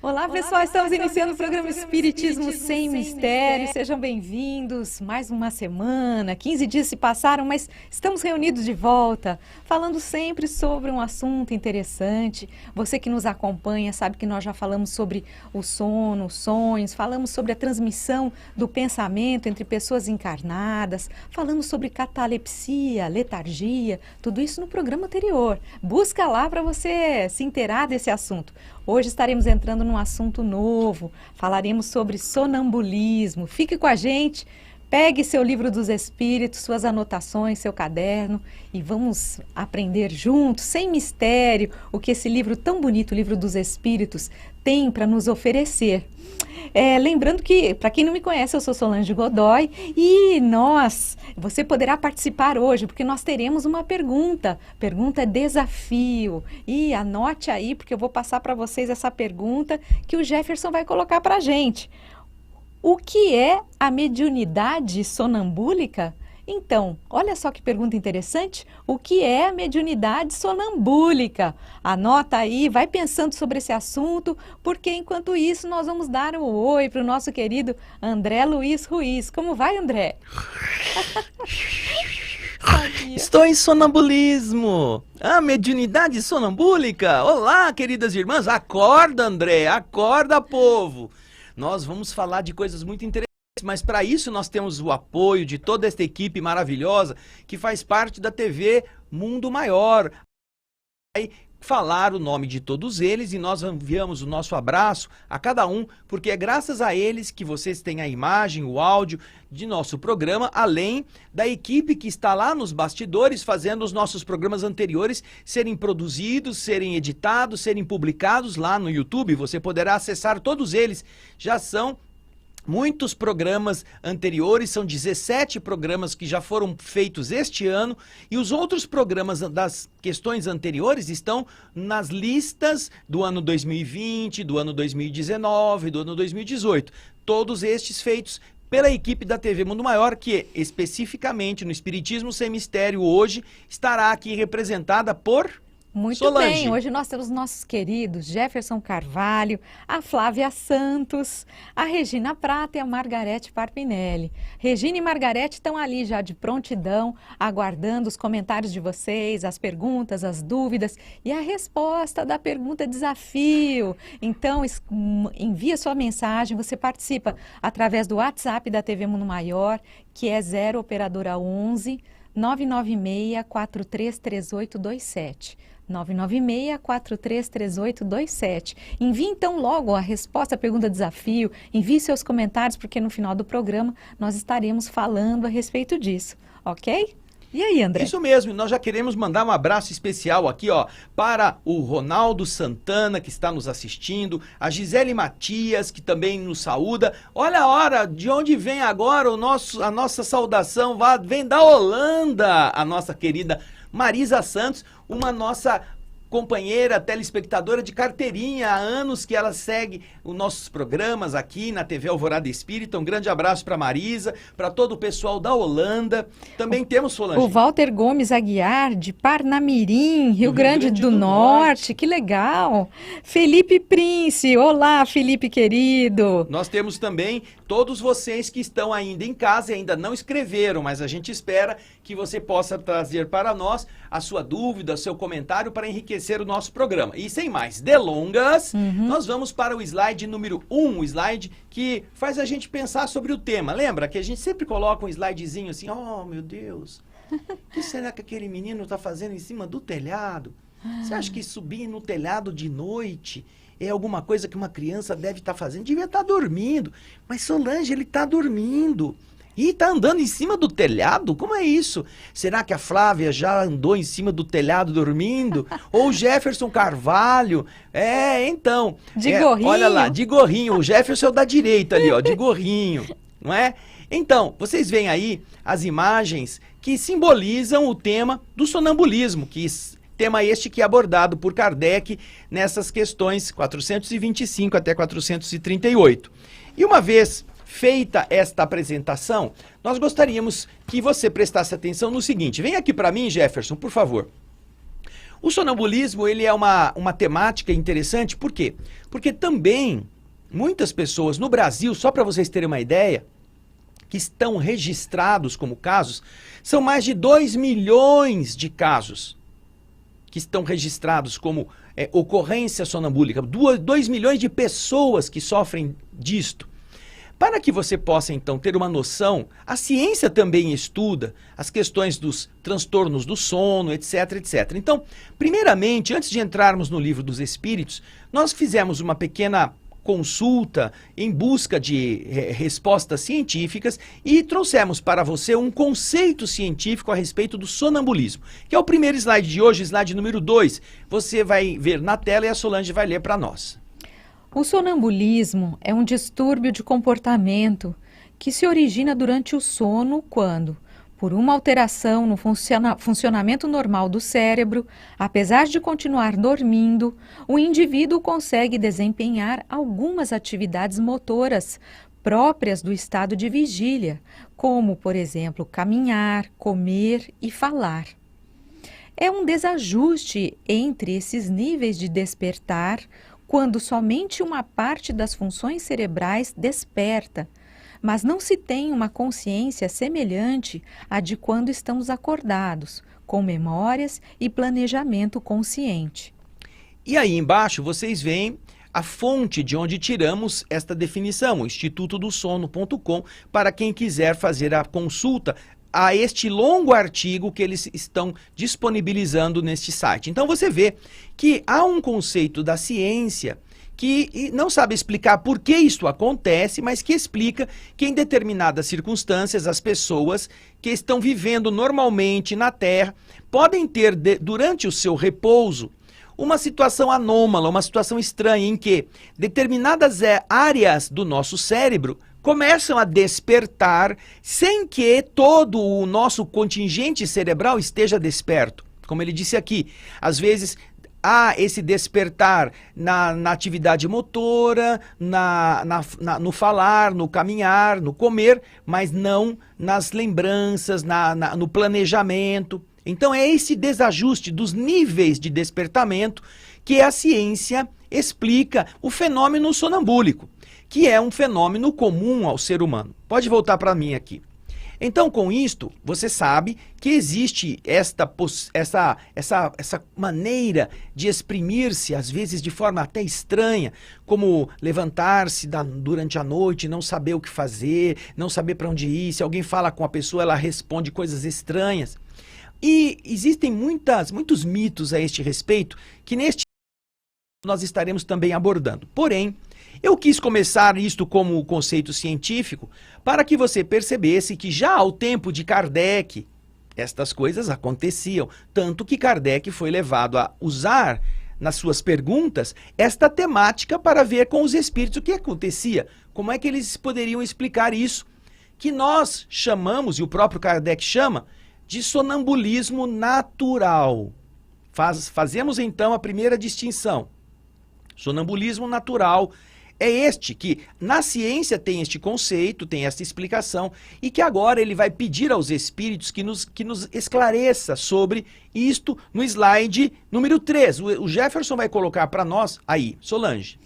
Olá, pessoal, estamos iniciando o programa Espiritismo Sem Mistério. Sejam bem-vindos. Mais uma semana, 15 dias se passaram, mas estamos reunidos de volta, falando sempre sobre um assunto interessante. Você que nos acompanha sabe que nós já falamos sobre o sono, os sonhos, falamos sobre a transmissão do pensamento entre pessoas encarnadas, falamos sobre catalepsia, letargia, tudo isso no programa anterior. Busca lá para você se inteirar desse assunto. Hoje estaremos entrando num assunto novo, falaremos sobre sonambulismo. Fique com a gente, pegue seu livro dos espíritos, suas anotações, seu caderno e vamos aprender juntos, sem mistério, o que esse livro tão bonito, o Livro dos Espíritos, tem para nos oferecer. Lembrando que, para quem não me conhece, eu sou Solange Godoy e você poderá participar hoje, porque nós teremos uma pergunta desafio. E anote aí, porque eu vou passar para vocês essa pergunta que o Jefferson vai colocar para a gente. O que é a mediunidade sonambúlica? Então, olha só que pergunta interessante. O que é a mediunidade sonambúlica? Anota aí, vai pensando sobre esse assunto, porque enquanto isso nós vamos dar um oi para o nosso querido André Luiz Ruiz. Como vai, André? Estou em sonambulismo. Mediunidade sonambúlica. Olá, queridas irmãs. Acorda, André. Acorda, povo. Nós vamos falar de coisas muito interessantes. Mas para isso nós temos o apoio de toda esta equipe maravilhosa que faz parte da TV Mundo Maior. Vai falar o nome de todos eles e nós enviamos o nosso abraço a cada um, porque é graças a eles que vocês têm a imagem, o áudio de nosso programa, além da equipe que está lá nos bastidores fazendo os nossos programas anteriores serem produzidos, serem editados, serem publicados lá no YouTube. Você poderá acessar todos eles. Já são muitos programas anteriores, são 17 programas que já foram feitos este ano e os outros programas das questões anteriores estão nas listas do ano 2020, do ano 2019, do ano 2018. Todos estes feitos pela equipe da TV Mundo Maior, que especificamente no Espiritismo Sem Mistério hoje estará aqui representada por Muito Solange. bem, hoje nós temos nossos queridos Jefferson Carvalho, a Flávia Santos, a Regina Prata e a Margarete Parpinelli. Regina e Margarete estão ali já de prontidão, aguardando os comentários de vocês, as perguntas, as dúvidas e a resposta da pergunta desafio. Então, envia sua mensagem, você participa através do WhatsApp da TV Mundo Maior, que é 0 operadora 11 996 433827. 996-433827. Envie então logo a resposta à pergunta desafio, envie seus comentários, porque no final do programa nós estaremos falando a respeito disso, ok? E aí, André? Isso mesmo, nós já queremos mandar um abraço especial aqui, para o Ronaldo Santana, que está nos assistindo, a Gisele Matias, que também nos saúda. Olha a hora, de onde vem agora a nossa saudação, vem da Holanda, a nossa querida Marisa Santos, uma nossa companheira, telespectadora de carteirinha, há anos que ela segue os nossos programas aqui na TV Alvorada Espírita. Um grande abraço para Marisa, para todo o pessoal da Holanda. Também temos, Solange, o Walter Gomes Aguiar, de Parnamirim, Rio Grande do Norte. Que legal! Felipe Prince, olá, Felipe querido! Nós temos também todos vocês que estão ainda em casa e ainda não escreveram, mas a gente espera que você possa trazer para nós a sua dúvida, seu comentário para enriquecer o nosso programa. E sem mais delongas, nós vamos para o slide número 1, o slide que faz a gente pensar sobre o tema. Lembra que a gente sempre coloca um slidezinho assim, oh meu Deus, o que será que aquele menino está fazendo em cima do telhado? Você acha que subir no telhado de noite é alguma coisa que uma criança deve estar fazendo? Devia estar dormindo. Mas Solange, ele está dormindo. E está andando em cima do telhado? Como é isso? Será que a Flávia já andou em cima do telhado dormindo? Ou o Jefferson Carvalho? Então. De gorrinho. Olha lá, de gorrinho. O Jefferson é o da direita ali, de gorrinho. Não é? Então, vocês veem aí as imagens que simbolizam o tema do sonambulismo, tema este que é abordado por Kardec nessas questões 425 até 438. E uma vez feita esta apresentação, nós gostaríamos que você prestasse atenção no seguinte. Vem aqui para mim, Jefferson, por favor. O sonambulismo, ele é uma temática interessante, por quê? Porque também muitas pessoas no Brasil, só para vocês terem uma ideia, que estão registrados como casos, são mais de 2 milhões de casos que estão registrados como ocorrência sonambúlica. 2 milhões de pessoas que sofrem disto. Para que você possa, então, ter uma noção, a ciência também estuda as questões dos transtornos do sono, etc, etc. Então, primeiramente, antes de entrarmos no Livro dos Espíritos, nós fizemos uma pequena consulta em busca de respostas científicas e trouxemos para você um conceito científico a respeito do sonambulismo, que é o primeiro slide de hoje, slide número 2. Você vai ver na tela e a Solange vai ler para nós. O sonambulismo é um distúrbio de comportamento que se origina durante o sono quando, por uma alteração no funcionamento normal do cérebro, apesar de continuar dormindo, o indivíduo consegue desempenhar algumas atividades motoras próprias do estado de vigília, como, por exemplo, caminhar, comer e falar. É um desajuste entre esses níveis de despertar, quando somente uma parte das funções cerebrais desperta, mas não se tem uma consciência semelhante à de quando estamos acordados, com memórias e planejamento consciente. E aí embaixo vocês veem a fonte de onde tiramos esta definição, o institutodossono.com, para quem quiser fazer a consulta a este longo artigo que eles estão disponibilizando neste site. Então você vê que há um conceito da ciência que não sabe explicar por que isto acontece, mas que explica que em determinadas circunstâncias as pessoas que estão vivendo normalmente na Terra podem ter, durante o seu repouso, uma situação anômala, uma situação estranha em que determinadas áreas do nosso cérebro começam a despertar sem que todo o nosso contingente cerebral esteja desperto. Como ele disse aqui, às vezes há esse despertar na atividade motora, no falar, no caminhar, no comer, mas não nas lembranças, no planejamento. Então é esse desajuste dos níveis de despertamento que a ciência explica o fenômeno sonambúlico, que é um fenômeno comum ao ser humano. Pode voltar para mim aqui. Então, com isto, você sabe que existe essa maneira de exprimir-se, às vezes de forma até estranha, como levantar-se durante a noite, não saber o que fazer, não saber para onde ir. Se alguém fala com a pessoa, ela responde coisas estranhas. E existem muitos mitos a este respeito, que neste nós estaremos também abordando. Porém, eu quis começar isto como conceito científico para que você percebesse que já ao tempo de Kardec, estas coisas aconteciam. Tanto que Kardec foi levado a usar nas suas perguntas esta temática para ver com os espíritos o que acontecia. Como é que eles poderiam explicar isso? Que nós chamamos, e o próprio Kardec chama, de sonambulismo natural. Fazemos então a primeira distinção. Sonambulismo natural é este que na ciência tem este conceito, tem esta explicação e que agora ele vai pedir aos espíritos que nos esclareça sobre isto no slide número 3. O Jefferson vai colocar para nós aí, Solange.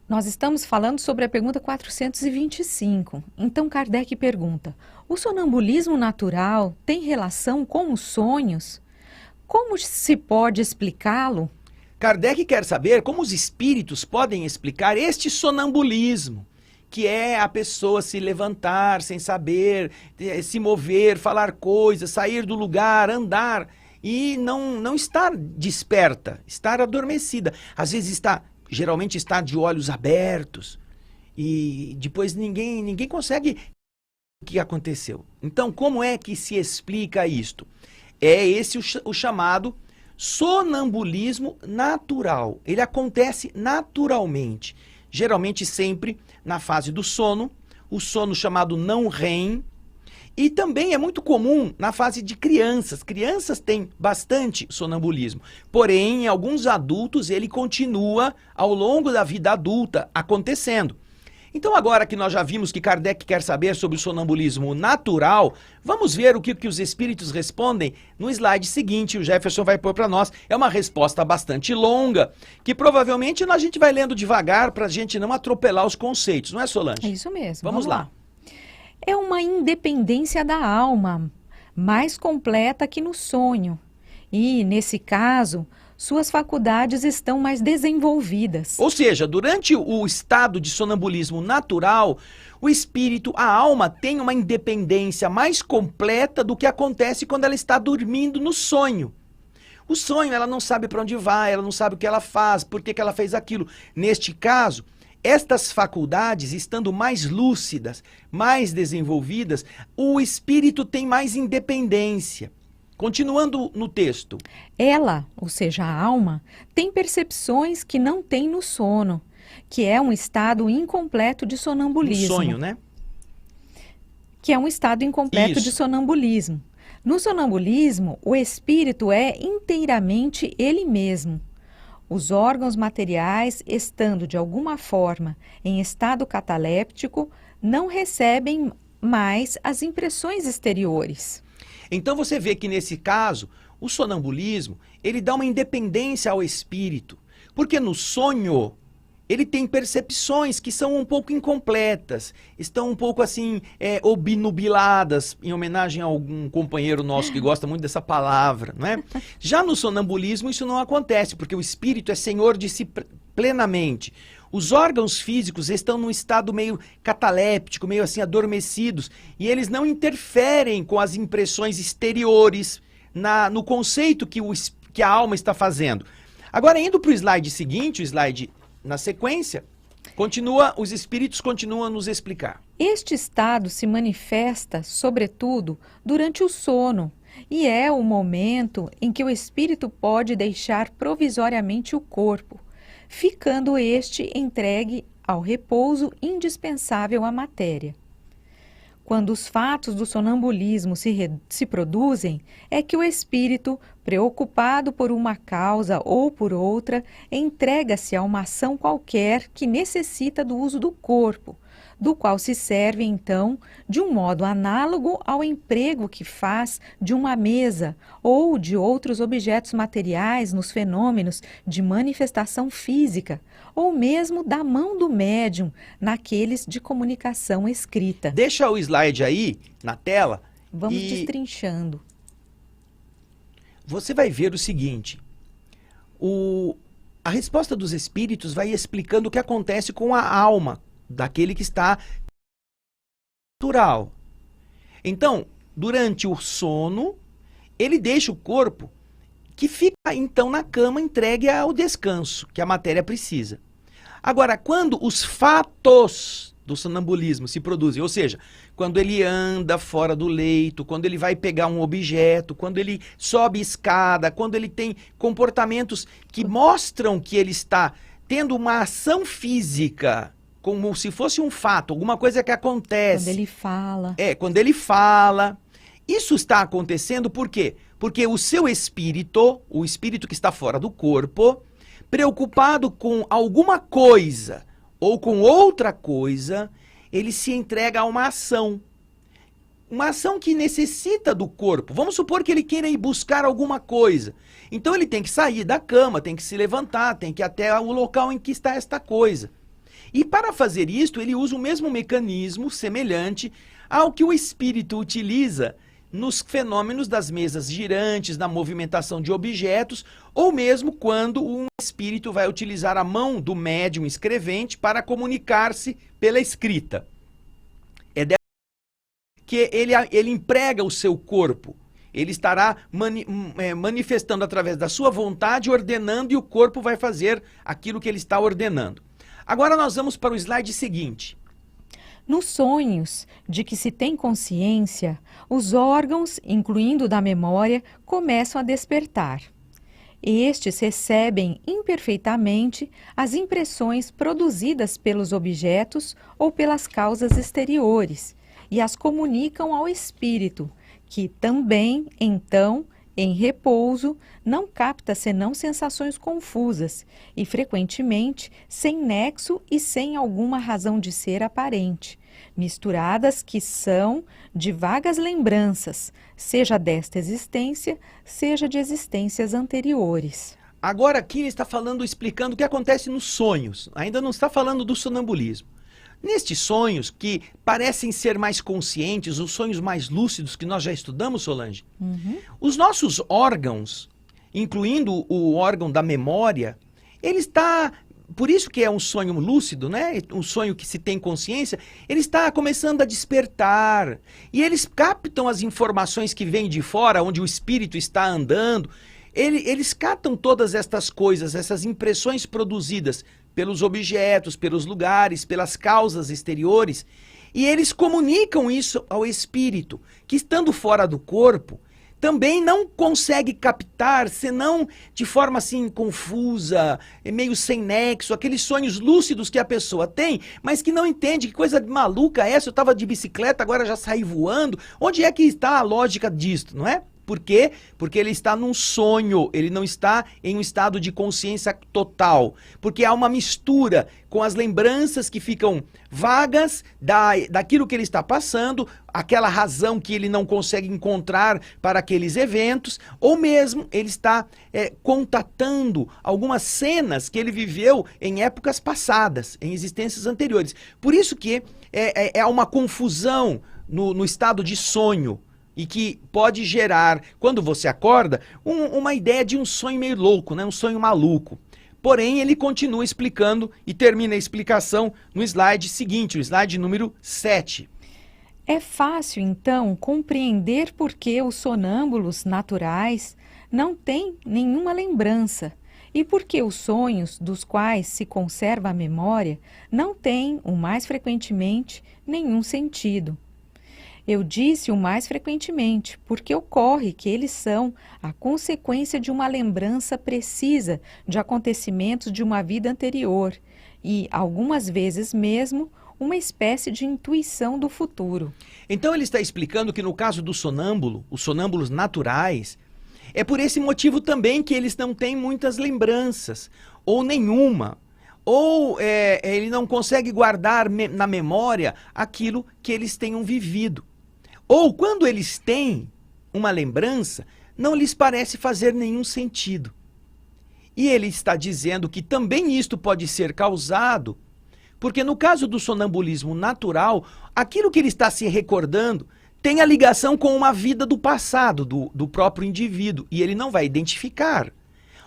Nós estamos falando sobre a pergunta 425. Então Kardec pergunta: o sonambulismo natural tem relação com os sonhos? Como se pode explicá-lo? Kardec quer saber como os espíritos podem explicar este sonambulismo, que é a pessoa se levantar sem saber, se mover, falar coisas, sair do lugar, andar e não estar desperta, estar adormecida. Às vezes geralmente está de olhos abertos e depois ninguém consegue o que aconteceu. Então, como é que se explica isto? É esse o chamado sonambulismo natural. Ele acontece naturalmente, geralmente sempre na fase do sono, o sono chamado não REM, e também é muito comum na fase de crianças. Crianças têm bastante sonambulismo, porém em alguns adultos ele continua ao longo da vida adulta acontecendo. Então agora que nós já vimos que Kardec quer saber sobre o sonambulismo natural, vamos ver o que os espíritos respondem no slide seguinte. O Jefferson vai pôr para nós. É uma resposta bastante longa, que provavelmente a gente vai lendo devagar para a gente não atropelar os conceitos, não é, Solange? É isso mesmo. Vamos lá. É uma independência da alma, mais completa que no sonho. E, nesse caso, suas faculdades estão mais desenvolvidas. Ou seja, durante o estado de sonambulismo natural, o espírito, a alma, tem uma independência mais completa do que acontece quando ela está dormindo no sonho. O sonho, ela não sabe para onde vai, ela não sabe o que ela faz, por que ela fez aquilo. Neste caso, estas faculdades, estando mais lúcidas, mais desenvolvidas, o espírito tem mais independência. Continuando no texto. Ela, ou seja, a alma, tem percepções que não tem no sono, que é um estado incompleto de sonambulismo. No sonho, né? Que é um estado incompleto de sonambulismo. No sonambulismo, o espírito é inteiramente ele mesmo. Os órgãos materiais, estando de alguma forma em estado cataléptico, não recebem mais as impressões exteriores. Então você vê que nesse caso, o sonambulismo, ele dá uma independência ao espírito, porque no sonho ele tem percepções que são um pouco incompletas, estão um pouco assim, obnubiladas, em homenagem a algum companheiro nosso que gosta muito dessa palavra, não é? Já no sonambulismo isso não acontece, porque o espírito é senhor de si plenamente. Os órgãos físicos estão num estado meio cataléptico, meio assim adormecidos, e eles não interferem com as impressões exteriores no conceito que a alma está fazendo. Agora, indo para o slide seguinte, o slide na sequência, os espíritos continuam a nos explicar. Este estado se manifesta, sobretudo, durante o sono, e é o momento em que o espírito pode deixar provisoriamente o corpo, ficando este entregue ao repouso indispensável à matéria. Quando os fatos do sonambulismo se produzem, é que o espírito, preocupado por uma causa ou por outra, entrega-se a uma ação qualquer que necessita do uso do corpo, do qual se serve, então, de um modo análogo ao emprego que faz de uma mesa ou de outros objetos materiais nos fenômenos de manifestação física, ou mesmo da mão do médium naqueles de comunicação escrita. Deixa o slide aí na tela. Vamos destrinchando. Você vai ver o seguinte, a resposta dos espíritos vai explicando o que acontece com a alma daquele que está natural. Então, durante o sono, ele deixa o corpo que fica então na cama entregue ao descanso que a matéria precisa. Agora, quando os fatos do sonambulismo se produzem, ou seja, quando ele anda fora do leito, quando ele vai pegar um objeto, quando ele sobe escada, quando ele tem comportamentos que mostram que ele está tendo uma ação física, como se fosse um fato, alguma coisa que acontece. Quando ele fala. Quando ele fala. Isso está acontecendo por quê? Porque o seu espírito, o espírito que está fora do corpo, preocupado com alguma coisa ou com outra coisa, ele se entrega a uma ação. Uma ação que necessita do corpo. Vamos supor que ele queira ir buscar alguma coisa. Então ele tem que sair da cama, tem que se levantar, tem que ir até o local em que está esta coisa. E para fazer isto, ele usa o mesmo mecanismo semelhante ao que o espírito utiliza nos fenômenos das mesas girantes, na movimentação de objetos, ou mesmo quando um espírito vai utilizar a mão do médium escrevente para comunicar-se pela escrita. É dessa que ele emprega o seu corpo. Ele estará manifestando através da sua vontade, ordenando, e o corpo vai fazer aquilo que ele está ordenando. Agora nós vamos para o slide seguinte. Nos sonhos de que se tem consciência, os órgãos, incluindo o da memória, começam a despertar. Estes recebem imperfeitamente as impressões produzidas pelos objetos ou pelas causas exteriores e as comunicam ao espírito, que também, então, Em repouso, não capta senão sensações confusas e, frequentemente, sem nexo e sem alguma razão de ser aparente, misturadas que são de vagas lembranças, seja desta existência, seja de existências anteriores. Agora aqui ele está falando, explicando o que acontece nos sonhos. Ainda não está falando do sonambulismo. Nestes sonhos, que parecem ser mais conscientes, os sonhos mais lúcidos que nós já estudamos, Solange, os nossos órgãos, incluindo o órgão da memória, ele está, por isso que é um sonho lúcido, né? Um sonho que se tem consciência, ele está começando a despertar. E eles captam as informações que vêm de fora, onde o espírito está andando. Eles captam todas estas coisas, essas impressões produzidas pelos objetos, pelos lugares, pelas causas exteriores, e eles comunicam isso ao espírito, que estando fora do corpo, também não consegue captar, senão de forma assim confusa, meio sem nexo, aqueles sonhos lúcidos que a pessoa tem, mas que não entende que coisa maluca é essa, eu estava de bicicleta, agora já saí voando, onde é que está a lógica disto, não é? Por quê? Porque ele está num sonho, ele não está em um estado de consciência total. Porque há uma mistura com as lembranças que ficam vagas daquilo que ele está passando, aquela razão que ele não consegue encontrar para aqueles eventos, ou mesmo ele está contatando algumas cenas que ele viveu em épocas passadas, em existências anteriores. Por isso que é uma confusão no estado de sonho. E que pode gerar, quando você acorda, uma ideia de um sonho meio louco, né? Um sonho maluco. Porém, ele continua explicando e termina a explicação no slide seguinte, o slide número 7. É fácil, então, compreender por que os sonâmbulos naturais não têm nenhuma lembrança e por que os sonhos dos quais se conserva a memória não têm, o mais frequentemente, nenhum sentido. Eu disse o mais frequentemente, porque ocorre que eles são a consequência de uma lembrança precisa de acontecimentos de uma vida anterior e, algumas vezes mesmo, uma espécie de intuição do futuro. Então ele está explicando que no caso do sonâmbulo, os sonâmbulos naturais, é por esse motivo também que eles não têm muitas lembranças, ou nenhuma. Ou ele não consegue guardar na memória aquilo que eles tenham vivido. Ou quando eles têm uma lembrança, não lhes parece fazer nenhum sentido. E ele está dizendo que também isto pode ser causado, porque no caso do sonambulismo natural, aquilo que ele está se recordando tem a ligação com uma vida do passado, do próprio indivíduo, e ele não vai identificar.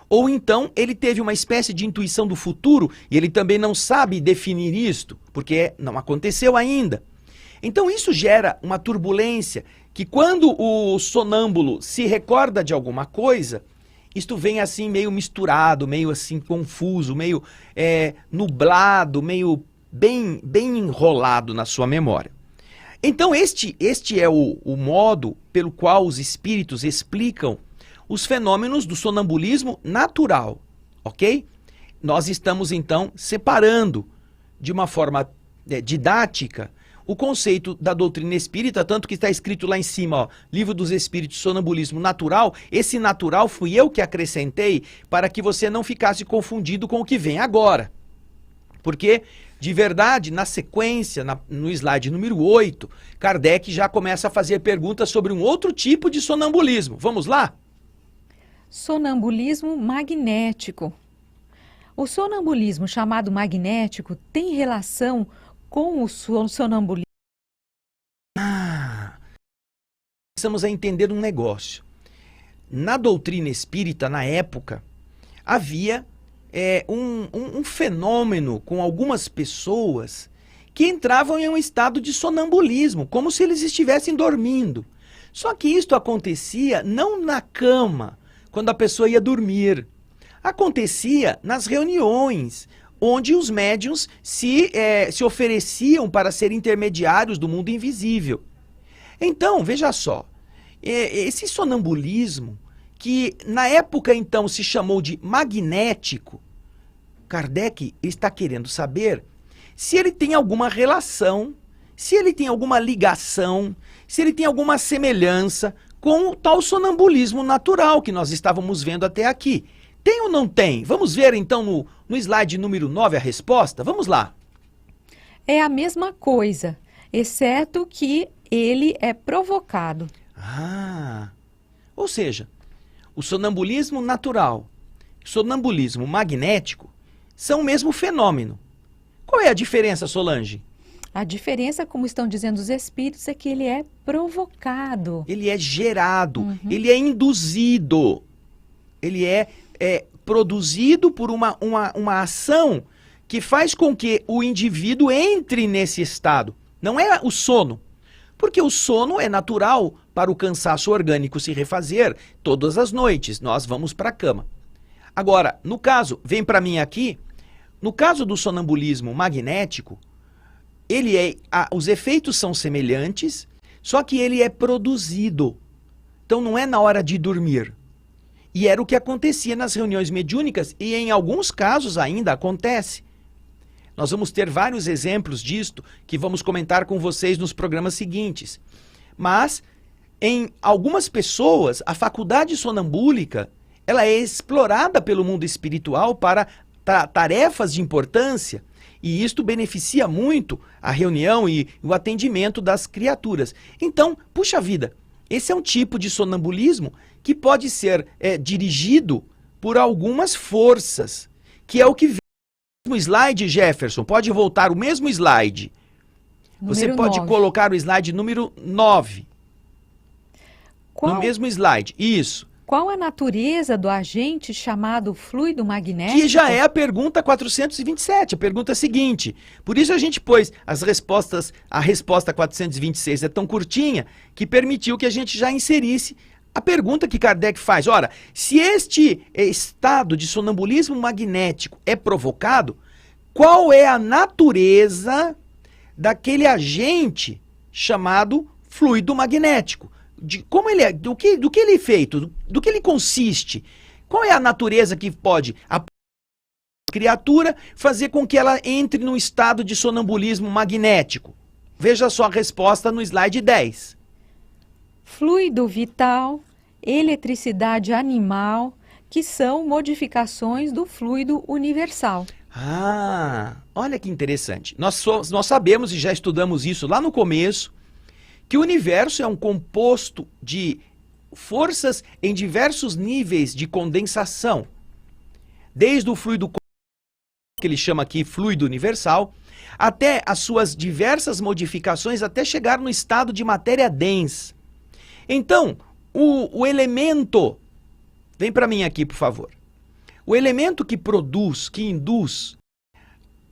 Ou então ele teve uma espécie de intuição do futuro, e ele também não sabe definir isto, porque não aconteceu ainda. Então isso gera uma turbulência que quando o sonâmbulo se recorda de alguma coisa, isto vem assim meio misturado, meio assim confuso, meio nublado, meio bem enrolado na sua memória. Então este é o modo pelo qual os espíritos explicam os fenômenos do sonambulismo natural, ok? Nós estamos então separando de uma forma didática o conceito da doutrina espírita, tanto que está escrito lá em cima, ó, Livro dos Espíritos, Sonambulismo Natural. Esse natural fui eu que acrescentei para que você não ficasse confundido com o que vem agora. Porque, de verdade, na sequência, no slide número 8, Kardec já começa a fazer perguntas sobre um outro tipo de sonambulismo. Vamos lá? Sonambulismo magnético. O sonambulismo chamado magnético tem relação com o sonambulismo. Começamos a entender um negócio. Na doutrina espírita, na época, havia um fenômeno com algumas pessoas que entravam em um estado de sonambulismo, como se eles estivessem dormindo. Só que isto acontecia não na cama, quando a pessoa ia dormir. Acontecia nas reuniões, onde os médiuns se ofereciam para ser intermediários do mundo invisível. Então, veja só, esse sonambulismo, que na época então se chamou de magnético, Kardec está querendo saber se ele tem alguma relação, se ele tem alguma ligação, se ele tem alguma semelhança com o tal sonambulismo natural que nós estávamos vendo até aqui. Tem ou não tem? Vamos ver então no slide número 9 a resposta? Vamos lá. É a mesma coisa, exceto que ele é provocado. Ah, ou seja, o sonambulismo natural e o sonambulismo magnético são o mesmo fenômeno. Qual é a diferença, Solange? A diferença, como estão dizendo os espíritos, é que ele é provocado. Ele é gerado, ele é induzido, ele é produzido por uma ação que faz com que o indivíduo entre nesse estado. Não é o sono, porque o sono é natural para o cansaço orgânico se refazer todas as noites. Nós vamos para a cama. Agora, no caso, vem para mim aqui, no caso do sonambulismo magnético, os efeitos são semelhantes, só que ele é produzido. Então não é na hora de dormir. E era o que acontecia nas reuniões mediúnicas e em alguns casos ainda acontece. Nós vamos ter vários exemplos disto que vamos comentar com vocês nos programas seguintes. Mas em algumas pessoas, a faculdade sonambúlica, ela é explorada pelo mundo espiritual para tarefas de importância, e isto beneficia muito a reunião e o atendimento das criaturas. Então, puxa vida, esse é um tipo de sonambulismo que pode ser dirigido por algumas forças, que é o que vem no mesmo slide, Jefferson. Pode voltar o mesmo slide. Você pode colocar o slide número 9. No mesmo slide, isso. Qual a natureza do agente chamado fluido magnético? Que já é a pergunta 427, a pergunta seguinte. Por isso a gente pôs as respostas, a resposta 426 é tão curtinha que permitiu que a gente já inserisse a pergunta que Kardec faz. Ora, se este estado de sonambulismo magnético é provocado, qual é a natureza daquele agente chamado fluido magnético? De como ele é, do que ele é feito, do que ele consiste, qual é a natureza que pode a criatura fazer com que ela entre num estado de sonambulismo magnético. Veja só a resposta no slide 10. Fluido vital, eletricidade animal, que são modificações do fluido universal. Ah, olha que interessante. Nós sabemos e já estudamos isso lá no começo, que o universo é um composto de forças em diversos níveis de condensação. Desde o fluido que ele chama aqui fluido universal, até as suas diversas modificações até chegar no estado de matéria densa. Então, o elemento, vem para mim aqui, por favor. O elemento que produz, que induz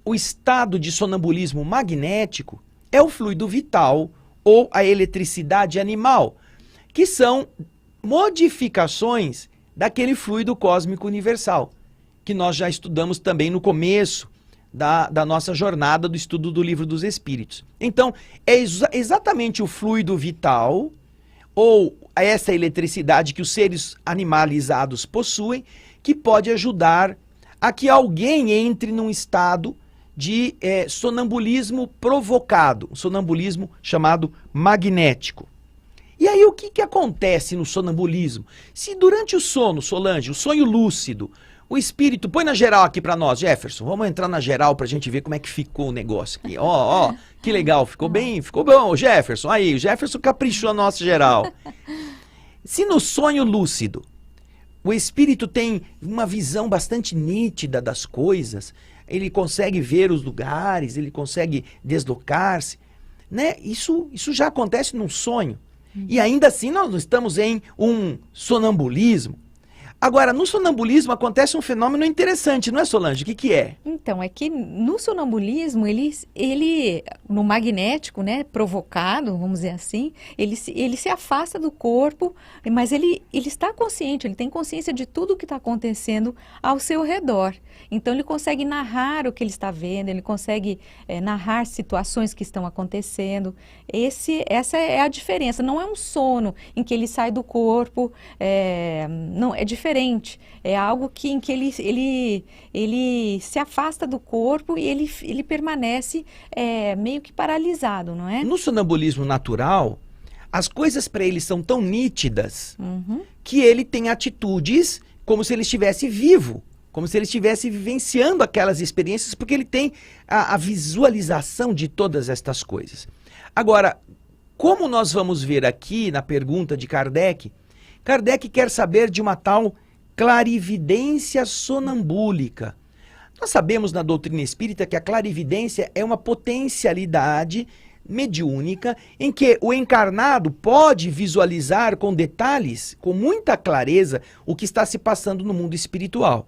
o estado de sonambulismo magnético é o fluido vital, ou a eletricidade animal, que são modificações daquele fluido cósmico universal, que nós já estudamos também no começo da nossa jornada do estudo do Livro dos Espíritos. Então, é exatamente o fluido vital, ou essa eletricidade que os seres animalizados possuem, que pode ajudar a que alguém entre num estado de sonambulismo provocado, um sonambulismo chamado magnético. E aí o que acontece no sonambulismo? Se durante o sono, Solange, o sonho lúcido, o espírito, põe na geral aqui para nós, Jefferson, vamos entrar na geral para a gente ver como é que ficou o negócio aqui. Ó, que legal, ficou bem, ficou bom, Jefferson, aí, o Jefferson caprichou a nossa geral. Se no sonho lúcido, o espírito tem uma visão bastante nítida das coisas, ele consegue ver os lugares, ele consegue deslocar-se, né? Isso já acontece num sonho. E ainda assim nós estamos em um sonambulismo. Agora, no sonambulismo acontece um fenômeno interessante, não é, Solange? O que é? Então, é que no sonambulismo, ele no magnético, né, provocado, vamos dizer assim, ele se afasta do corpo, mas ele está consciente, ele tem consciência de tudo que está acontecendo ao seu redor. Então, ele consegue narrar o que ele está vendo, ele consegue narrar situações que estão acontecendo. Essa é a diferença. Não é um sono em que ele sai do corpo, não, é diferente. É algo em que ele se afasta do corpo e ele permanece meio que paralisado, não é? No sonambulismo natural, as coisas para ele são tão nítidas que ele tem atitudes como se ele estivesse vivo, como se ele estivesse vivenciando aquelas experiências, porque ele tem a visualização de todas estas coisas. Agora, como nós vamos ver aqui na pergunta de Kardec, Kardec quer saber de uma tal clarividência sonambúlica. Nós sabemos na doutrina espírita que a clarividência é uma potencialidade mediúnica em que o encarnado pode visualizar com detalhes, com muita clareza, o que está se passando no mundo espiritual.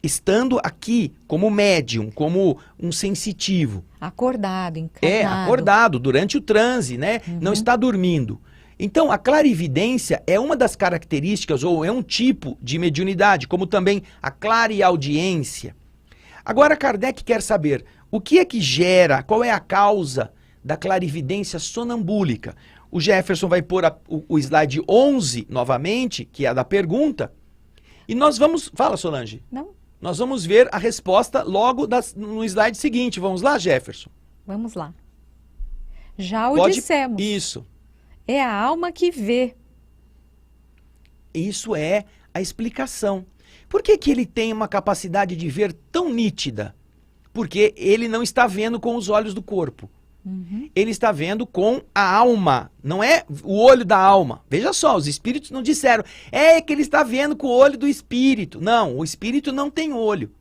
Estando aqui como médium, como um sensitivo. Acordado, encarnado. É, acordado, durante o transe, né? Não está dormindo. Então, a clarividência é uma das características, ou é um tipo de mediunidade, como também a clareaudiência. Agora, Kardec quer saber o que é que gera, qual é a causa da clarividência sonambúlica. O Jefferson vai pôr o slide 11 novamente, que é a da pergunta, e nós vamos... Fala, Solange. Não. Nós vamos ver a resposta logo no slide seguinte. Vamos lá, Jefferson? Vamos lá. Já o dissemos. Isso. É a alma que vê. Isso é a explicação. Por que que ele tem uma capacidade de ver tão nítida? Porque ele não está vendo com os olhos do corpo. Ele está vendo com a alma, não é o olho da alma. Veja só, os espíritos não disseram, é que ele está vendo com o olho do espírito. Não, o espírito não tem olho.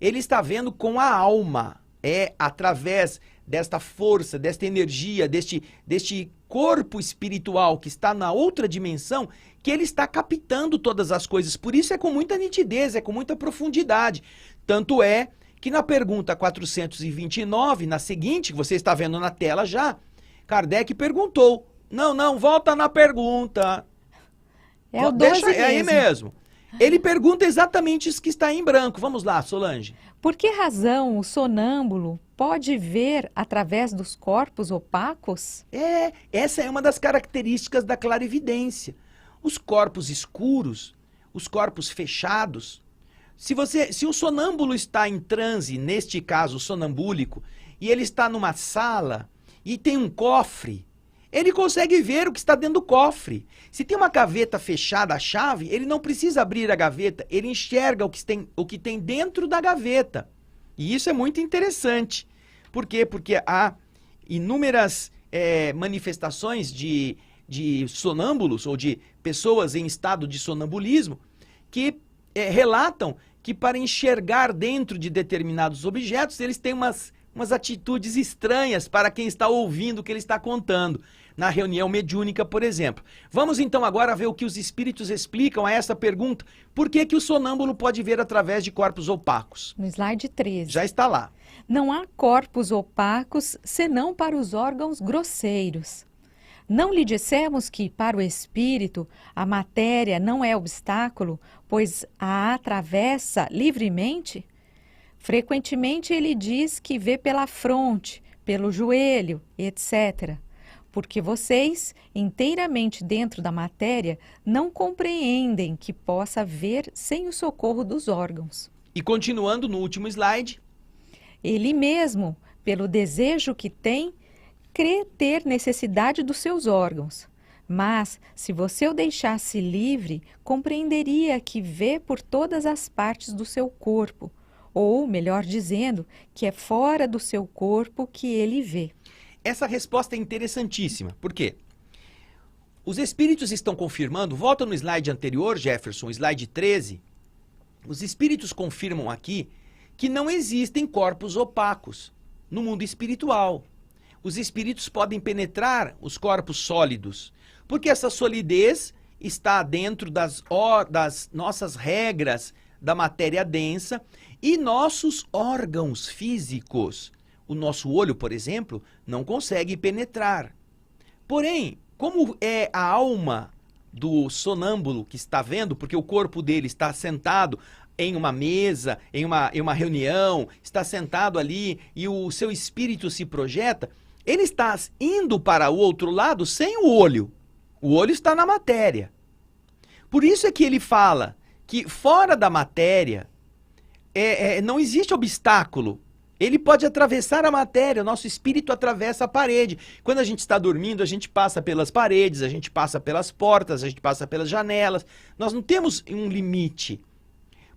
Ele está vendo com a alma. É através desta força, desta energia, deste corpo espiritual que está na outra dimensão, que ele está captando todas as coisas. Por isso é com muita nitidez, é com muita profundidade. Tanto é que na pergunta 429, na seguinte, que você está vendo na tela já, Kardec perguntou. Não, volta na pergunta. É o 12 Deixa, é aí mesmo. Ele pergunta exatamente isso que está aí em branco. Vamos lá, Solange. Por que razão o sonâmbulo pode ver através dos corpos opacos? Essa é uma das características da clarividência. Os corpos escuros, os corpos fechados. Se o sonâmbulo está em transe, neste caso sonambúlico, e ele está numa sala e tem um cofre, ele consegue ver o que está dentro do cofre. Se tem uma gaveta fechada, a chave, ele não precisa abrir a gaveta, ele enxerga o que tem dentro da gaveta. E isso é muito interessante. Por quê? Porque há inúmeras manifestações de sonâmbulos ou de pessoas em estado de sonambulismo que relatam que para enxergar dentro de determinados objetos, eles têm umas atitudes estranhas para quem está ouvindo o que ele está contando, na reunião mediúnica, por exemplo. Vamos então agora ver o que os espíritos explicam a essa pergunta. Por que que o sonâmbulo pode ver através de corpos opacos? No slide 13. Já está lá. Não há corpos opacos senão para os órgãos grosseiros. Não lhe dissemos que, para o espírito, a matéria não é obstáculo, pois a atravessa livremente? Frequentemente ele diz que vê pela fronte, pelo joelho, etc. Porque vocês, inteiramente dentro da matéria, não compreendem que possa ver sem o socorro dos órgãos. E continuando no último slide. Ele mesmo, pelo desejo que tem, crê ter necessidade dos seus órgãos, mas se você o deixasse livre, compreenderia que vê por todas as partes do seu corpo, ou, melhor dizendo, que é fora do seu corpo que ele vê. Essa resposta é interessantíssima. Por quê? Os espíritos estão confirmando, volta no slide anterior, Jefferson, slide 13, os espíritos confirmam aqui que não existem corpos opacos no mundo espiritual. Os espíritos podem penetrar os corpos sólidos, porque essa solidez está dentro das nossas regras da matéria densa e nossos órgãos físicos. O nosso olho, por exemplo, não consegue penetrar. Porém, como é a alma do sonâmbulo que está vendo, porque o corpo dele está sentado em uma mesa, em uma reunião, está sentado ali e o seu espírito se projeta, ele está indo para o outro lado sem o olho. O olho está na matéria. Por isso é que ele fala que fora da matéria não existe obstáculo Ele pode atravessar a matéria, o nosso espírito atravessa a parede. Quando a gente está dormindo, a gente passa pelas paredes, a gente passa pelas portas, a gente passa pelas janelas. Nós não temos um limite,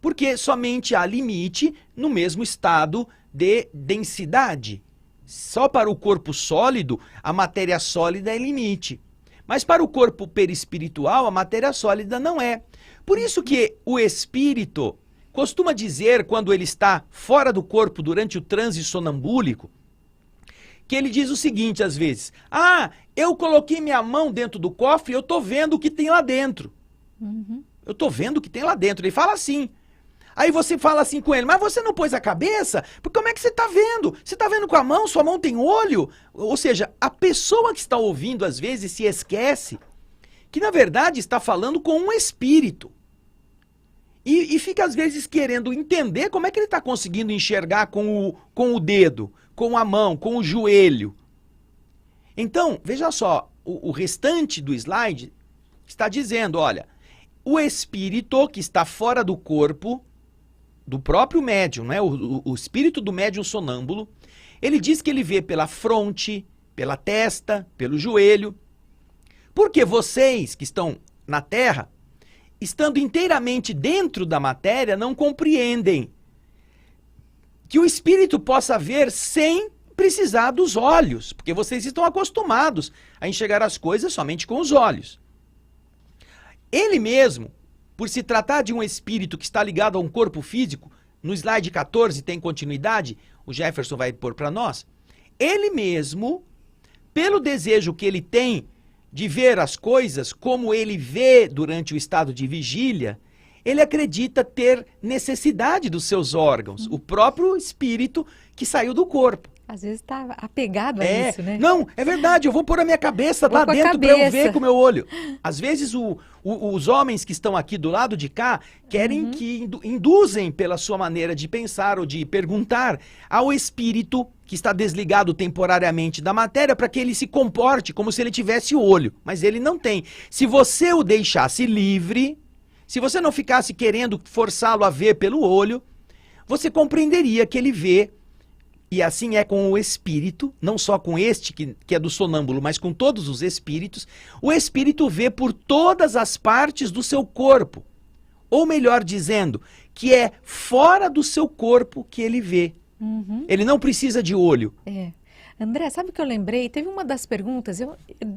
porque somente há limite no mesmo estado de densidade. Só para o corpo sólido, a matéria sólida é limite. Mas para o corpo perispiritual, a matéria sólida não é. Por isso que o espírito costuma dizer, quando ele está fora do corpo durante o transe sonambúlico, que ele diz o seguinte às vezes: ah, eu coloquei minha mão dentro do cofre e eu estou vendo o que tem lá dentro. Eu estou vendo o que tem lá dentro. Ele fala assim. Aí você fala assim com ele: mas você não pôs a cabeça? Porque como é que você está vendo? Você está vendo com a mão? Sua mão tem olho? Ou seja, a pessoa que está ouvindo às vezes se esquece que na verdade está falando com um espírito. E fica às vezes querendo entender como é que ele está conseguindo enxergar com o dedo, com a mão, com o joelho. Então, veja só, o restante do slide está dizendo, olha, o espírito que está fora do corpo, do próprio médium, né? O espírito do médium sonâmbulo, ele diz que ele vê pela fronte, pela testa, pelo joelho, porque vocês que estão na Terra, estando inteiramente dentro da matéria, não compreendem que o espírito possa ver sem precisar dos olhos, porque vocês estão acostumados a enxergar as coisas somente com os olhos. Ele mesmo, por se tratar de um espírito que está ligado a um corpo físico, no slide 14 tem continuidade, o Jefferson vai pôr para nós, ele mesmo, pelo desejo que ele tem de ver as coisas como ele vê durante o estado de vigília, ele acredita ter necessidade dos seus órgãos, o próprio espírito que saiu do corpo. Às vezes está apegado a isso, né? Não, é verdade, eu vou pôr a minha cabeça lá dentro para eu ver com o meu olho. Às vezes os homens que estão aqui do lado de cá querem que induzem pela sua maneira de pensar ou de perguntar ao espírito que está desligado temporariamente da matéria para que ele se comporte como se ele tivesse o olho, mas ele não tem. Se você o deixasse livre, se você não ficasse querendo forçá-lo a ver pelo olho, você compreenderia que ele vê. E assim é com o espírito, não só com este que é do sonâmbulo, mas com todos os espíritos. O espírito vê por todas as partes do seu corpo. Ou melhor dizendo, que é fora do seu corpo que ele vê. Ele não precisa de olho. André, sabe o que eu lembrei? Teve uma das perguntas,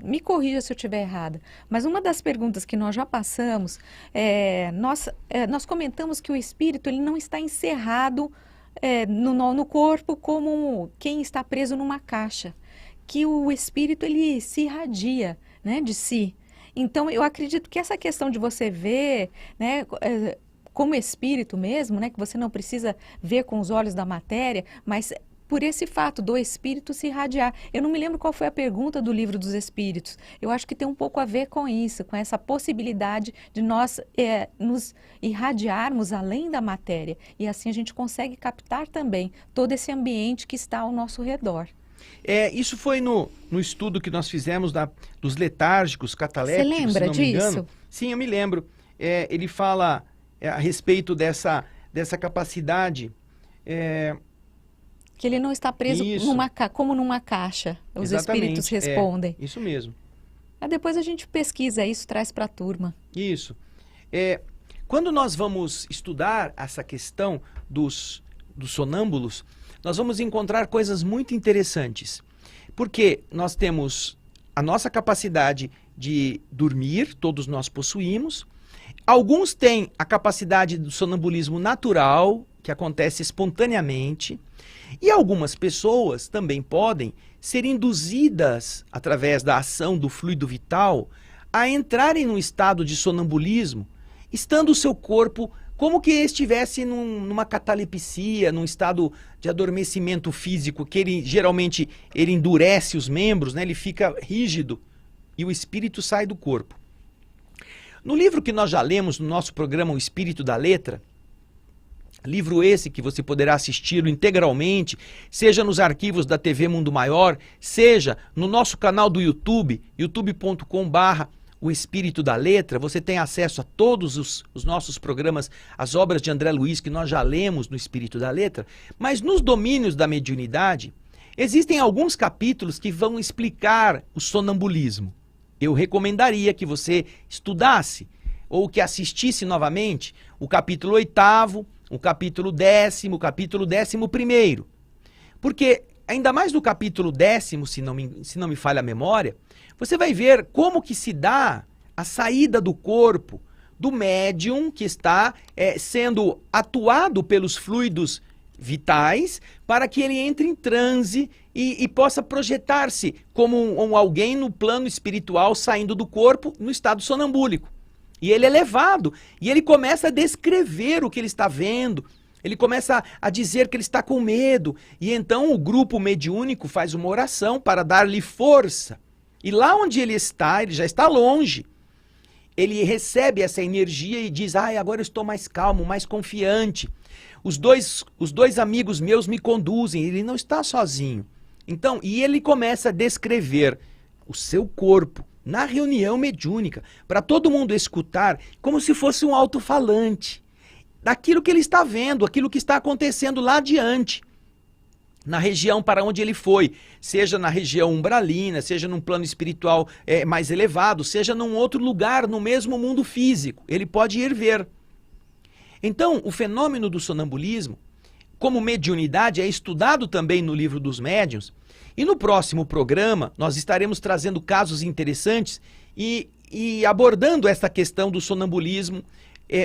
me corrija se eu estiver errada, mas uma das perguntas que nós já passamos, nós comentamos que o espírito ele não está encerrado no corpo como quem está preso numa caixa, que o espírito ele se irradia, né, de si. Então eu acredito que essa questão de você ver, né, como espírito mesmo, né, que você não precisa ver com os olhos da matéria, mas por esse fato do espírito se irradiar. Eu não me lembro qual foi a pergunta do Livro dos Espíritos. Eu acho que tem um pouco a ver com isso, com essa possibilidade de nós nos irradiarmos além da matéria. E assim a gente consegue captar também todo esse ambiente que está ao nosso redor. Isso foi no estudo que nós fizemos dos letárgicos, catalépticos. Você lembra disso? Sim, eu me lembro. Ele fala a respeito dessa capacidade... Que ele não está preso como numa caixa, os espíritos respondem. Isso mesmo. Aí depois a gente pesquisa isso, traz para a turma. Isso. Quando nós vamos estudar essa questão dos sonâmbulos, nós vamos encontrar coisas muito interessantes. Porque nós temos a nossa capacidade de dormir, todos nós possuímos. Alguns têm a capacidade do sonambulismo natural, que acontece espontaneamente. E algumas pessoas também podem ser induzidas, através da ação do fluido vital, a entrarem num estado de sonambulismo, estando o seu corpo como que estivesse numa catalepsia, num estado de adormecimento físico, que geralmente ele endurece os membros, né? Ele fica rígido e o espírito sai do corpo. No livro que nós já lemos no nosso programa O Espírito da Letra, livro esse que você poderá assisti-lo integralmente, seja nos arquivos da TV Mundo Maior, seja no nosso canal do YouTube, youtube.com/o o Espírito da Letra, você tem acesso a todos os nossos programas, as obras de André Luiz que nós já lemos no Espírito da Letra, mas nos domínios da mediunidade, existem alguns capítulos que vão explicar o sonambulismo. Eu recomendaria que você estudasse ou que assistisse novamente o capítulo 8º, o capítulo 10º, o capítulo 11º. Porque, ainda mais no capítulo 10º, se não me falha a memória, você vai ver como que se dá a saída do corpo do médium que está sendo atuado pelos fluidos vitais para que ele entre em transe e possa projetar-se como alguém no plano espiritual saindo do corpo no estado sonambúlico. E ele é levado e ele começa a descrever o que ele está vendo. Ele começa a dizer que ele está com medo. E então o grupo mediúnico faz uma oração para dar-lhe força. E lá onde ele já está longe. Ele recebe essa energia e diz, agora eu estou mais calmo, mais confiante. Os dois amigos meus me conduzem, ele não está sozinho. Então, e ele começa a descrever o seu corpo na reunião mediúnica, para todo mundo escutar como se fosse um alto-falante, daquilo que ele está vendo, aquilo que está acontecendo lá adiante, na região para onde ele foi, seja na região umbralina, seja num plano espiritual mais elevado, seja num outro lugar, no mesmo mundo físico, ele pode ir ver. Então, o fenômeno do sonambulismo, como mediunidade, é estudado também no Livro dos Médiuns, e no próximo programa nós estaremos trazendo casos interessantes e abordando essa questão do sonambulismo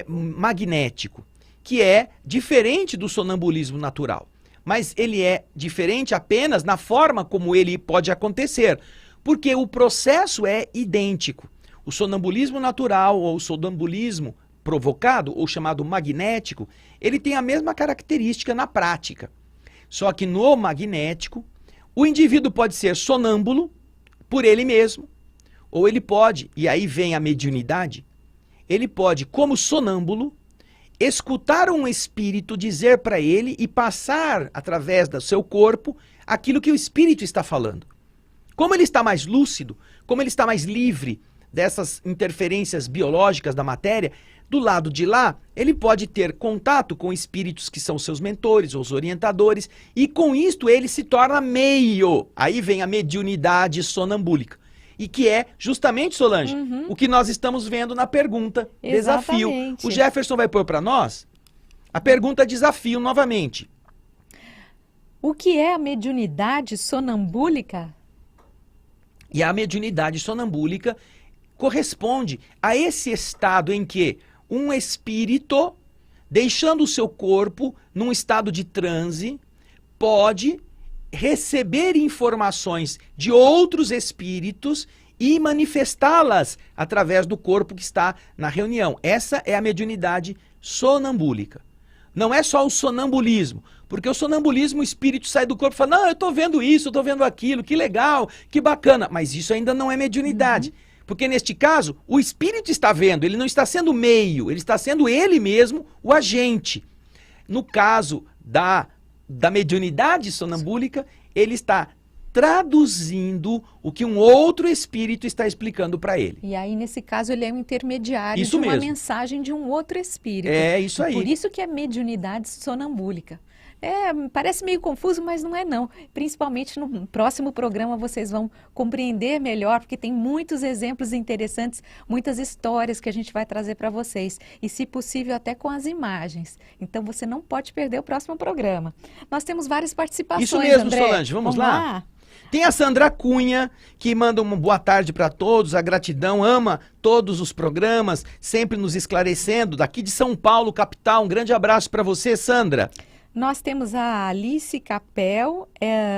magnético, que é diferente do sonambulismo natural. Mas ele é diferente apenas na forma como ele pode acontecer, porque o processo é idêntico. O sonambulismo natural ou o sonambulismo provocado, ou chamado magnético, ele tem a mesma característica na prática. Só que no magnético, o indivíduo pode ser sonâmbulo por ele mesmo, ou ele pode, e aí vem a mediunidade, ele pode, como sonâmbulo, escutar um espírito dizer para ele e passar através do seu corpo aquilo que o espírito está falando. Como ele está mais lúcido, como ele está mais livre dessas interferências biológicas da matéria, do lado de lá, ele pode ter contato com espíritos que são seus mentores, os orientadores, e com isto ele se torna meio. Aí vem a mediunidade sonambúlica. E que é justamente, Solange, o que nós estamos vendo na pergunta desafio. Exatamente. O Jefferson vai pôr para nós a pergunta desafio novamente. O que é a mediunidade sonambúlica? E a mediunidade sonambúlica corresponde a esse estado em que um espírito, deixando o seu corpo num estado de transe, pode receber informações de outros espíritos e manifestá-las através do corpo que está na reunião. Essa é a mediunidade sonambúlica. Não é só o sonambulismo, porque o sonambulismo, o espírito sai do corpo e fala, não, eu estou vendo isso, eu estou vendo aquilo, que legal, que bacana, mas isso ainda não é mediunidade. Porque neste caso, o espírito está vendo, ele não está sendo meio, ele está sendo ele mesmo o agente. No caso da mediunidade sonambúlica, ele está traduzindo o que um outro espírito está explicando para ele. E aí, nesse caso, ele é um intermediário Isso de uma mesmo. mensagem de um outro espírito. É isso aí. Por isso que é mediunidade sonambúlica. Parece meio confuso, mas não é não. Principalmente no próximo programa vocês vão compreender melhor, porque tem muitos exemplos interessantes, muitas histórias que a gente vai trazer para vocês. E, se possível, até com as imagens. Então, você não pode perder o próximo programa. Nós temos várias participações, Isso mesmo, André. Solange. Vamos lá? Tem a Sandra Cunha, que manda uma boa tarde para todos, a gratidão, ama todos os programas, sempre nos esclarecendo, daqui de São Paulo, capital. Um grande abraço para você, Sandra. Nós temos a Alice Capel,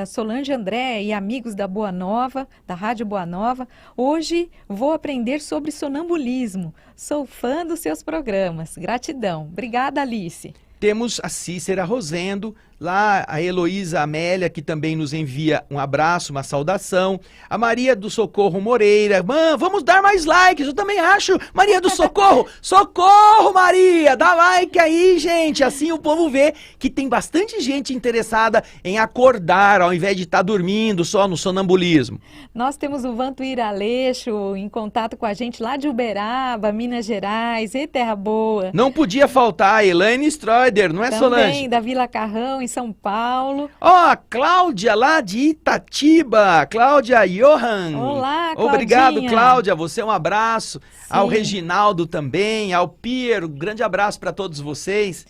Solange André e amigos da Boa Nova, da Rádio Boa Nova. Hoje vou aprender sobre sonambulismo. Sou fã dos seus programas. Gratidão. Obrigada, Alice. Temos a Cícera Rosendo, Lá a Heloísa Amélia, que também nos envia um abraço, uma saudação. A Maria do Socorro Moreira. Vamos dar mais likes, eu também acho. Maria do Socorro, socorro Maria, dá like aí, gente. Assim o povo vê que tem bastante gente interessada em acordar, ao invés de estar dormindo só no sonambulismo. Nós temos o Vantuir Aleixo em contato com a gente lá de Uberaba, Minas Gerais, e terra boa. Não podia faltar a Elaine Stroeder, não é, Solange? Também da Vila Carrão, em São Paulo. Ó, Cláudia lá de Itatiba, Cláudia Johan. Olá, Claudinha. Obrigado, Cláudia, você um abraço. Sim. Ao Reginaldo também, ao Piero, um grande abraço para todos vocês.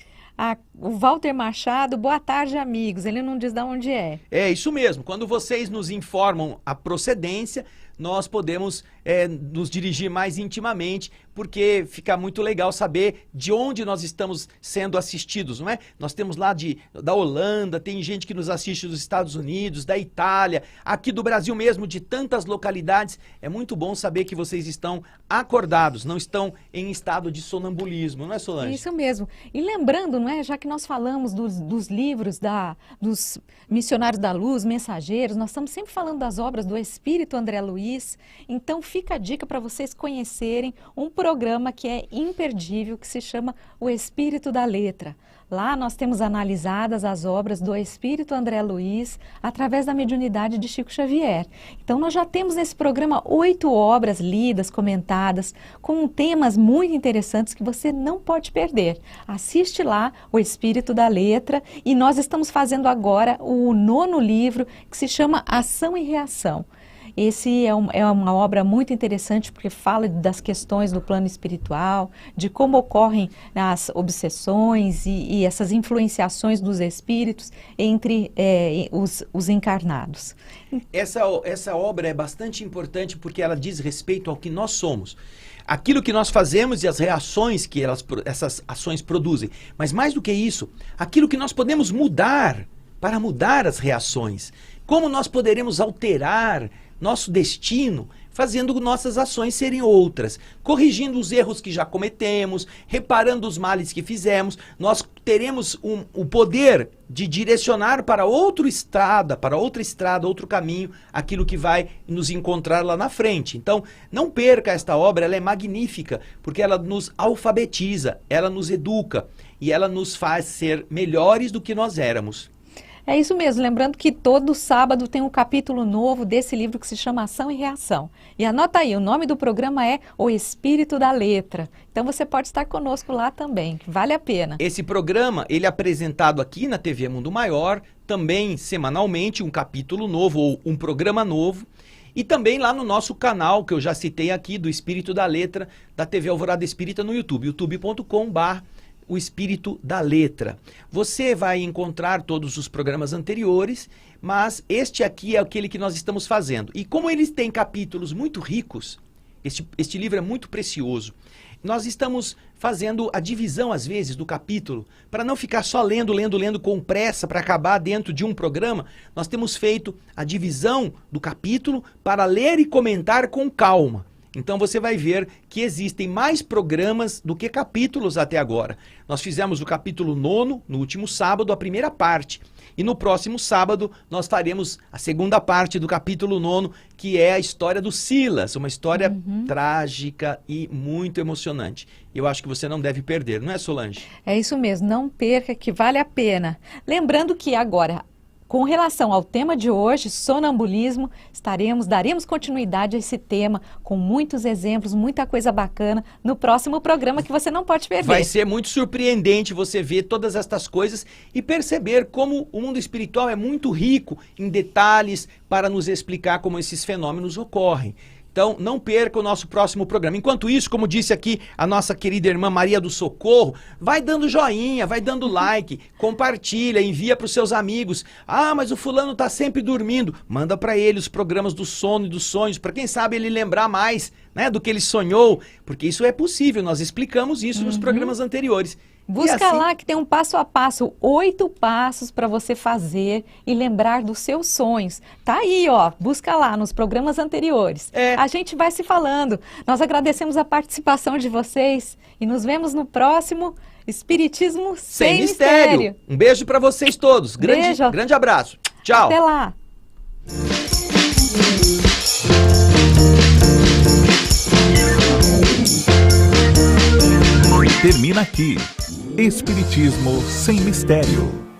O Walter Machado, boa tarde, amigos. Ele não diz de onde é. É isso mesmo, quando vocês nos informam a procedência, nós podemos nos dirigir mais intimamente, porque fica muito legal saber de onde nós estamos sendo assistidos, não é? Nós temos lá da Holanda, tem gente que nos assiste dos Estados Unidos, da Itália, aqui do Brasil mesmo, de tantas localidades. É muito bom saber que vocês estão acordados, não estão em estado de sonambulismo, não é, Solange? Isso mesmo. E lembrando, não é, já que nós falamos dos livros dos Missionários da Luz, Mensageiros, nós estamos sempre falando das obras do Espírito André Luiz. Então fica a dica para vocês conhecerem um programa que é imperdível, que se chama O Espírito da Letra. Lá nós temos analisadas as obras do Espírito André Luiz através da mediunidade de Chico Xavier. Então nós já temos nesse programa 8 obras lidas, comentadas, com temas muito interessantes que você não pode perder. Assiste lá O Espírito da Letra e nós estamos fazendo agora o 9º livro, que se chama Ação e Reação. Esse é uma obra muito interessante porque fala das questões do plano espiritual, de como ocorrem as obsessões e essas influenciações dos espíritos entre os encarnados. Essa obra é bastante importante porque ela diz respeito ao que nós somos. Aquilo que nós fazemos e as reações que essas ações produzem. Mas mais do que isso, aquilo que nós podemos mudar para mudar as reações. Como nós poderemos alterar nosso destino, fazendo nossas ações serem outras, corrigindo os erros que já cometemos, reparando os males que fizemos, nós teremos o poder de direcionar para outra estrada, outro caminho, aquilo que vai nos encontrar lá na frente. Então, não perca esta obra, ela é magnífica, porque ela nos alfabetiza, ela nos educa e ela nos faz ser melhores do que nós éramos. É isso mesmo, lembrando que todo sábado tem um capítulo novo desse livro que se chama Ação e Reação. E anota aí, o nome do programa é O Espírito da Letra. Então você pode estar conosco lá também, vale a pena. Esse programa, ele é apresentado aqui na TV Mundo Maior, também semanalmente, um capítulo novo ou um programa novo. E também lá no nosso canal, que eu já citei aqui, do Espírito da Letra, da TV Alvorada Espírita no YouTube, youtube.com/O Espírito da Letra. Você vai encontrar todos os programas anteriores, mas este aqui é aquele que nós estamos fazendo. E como eles têm capítulos muito ricos, este livro é muito precioso. Nós estamos fazendo a divisão, às vezes, do capítulo, para não ficar só lendo com pressa, para acabar dentro de um programa. Nós temos feito a divisão do capítulo para ler e comentar com calma. Então você vai ver que existem mais programas do que capítulos até agora. Nós fizemos o capítulo 9º, no último sábado, a primeira parte. E no próximo sábado nós faremos a segunda parte do capítulo 9º, que é a história do Silas, uma história trágica e muito emocionante. Eu acho que você não deve perder, não é, Solange? É isso mesmo, não perca, que vale a pena. Lembrando que agora, com relação ao tema de hoje, sonambulismo, daremos continuidade a esse tema com muitos exemplos, muita coisa bacana no próximo programa que você não pode perder. Vai ser muito surpreendente você ver todas estas coisas e perceber como o mundo espiritual é muito rico em detalhes para nos explicar como esses fenômenos ocorrem. Então, não perca o nosso próximo programa. Enquanto isso, como disse aqui a nossa querida irmã Maria do Socorro, vai dando joinha, vai dando like, compartilha, envia para os seus amigos. Ah, mas o fulano está sempre dormindo. Manda para ele os programas do sono e dos sonhos, para quem sabe ele lembrar mais, né, do que ele sonhou, porque isso é possível, nós explicamos isso nos programas anteriores. Busca assim, lá que tem um passo a passo, 8 passos para você fazer e lembrar dos seus sonhos. Tá aí, ó, busca lá nos programas anteriores. A gente vai se falando. Nós agradecemos a participação de vocês e nos vemos no próximo Espiritismo Sem sem mistério. mistério. Um beijo pra vocês todos. Beijo. Grande abraço. Tchau. Até lá. Termina aqui. Espiritismo sem mistério.